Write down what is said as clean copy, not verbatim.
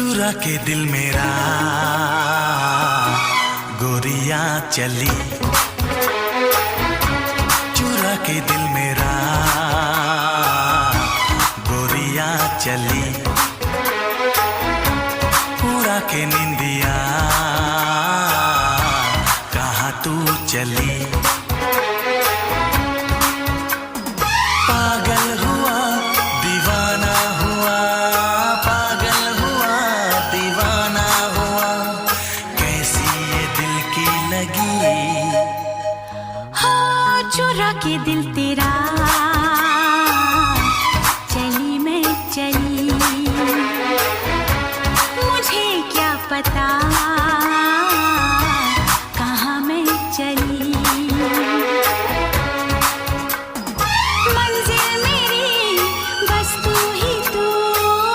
चुरा के दिल मेरा गोरियां चली, चुरा के दिल मेरा गोरियां चली, उड़ा के निंदिया कहाँ तू चली। पागल हुआ दीवाना हुआ, पागल हुआ दीवाना हुआ, कैसी ये दिल की लगी। हाँ चुरा के दिल तेरा चली मैं चली, मुझे क्या पता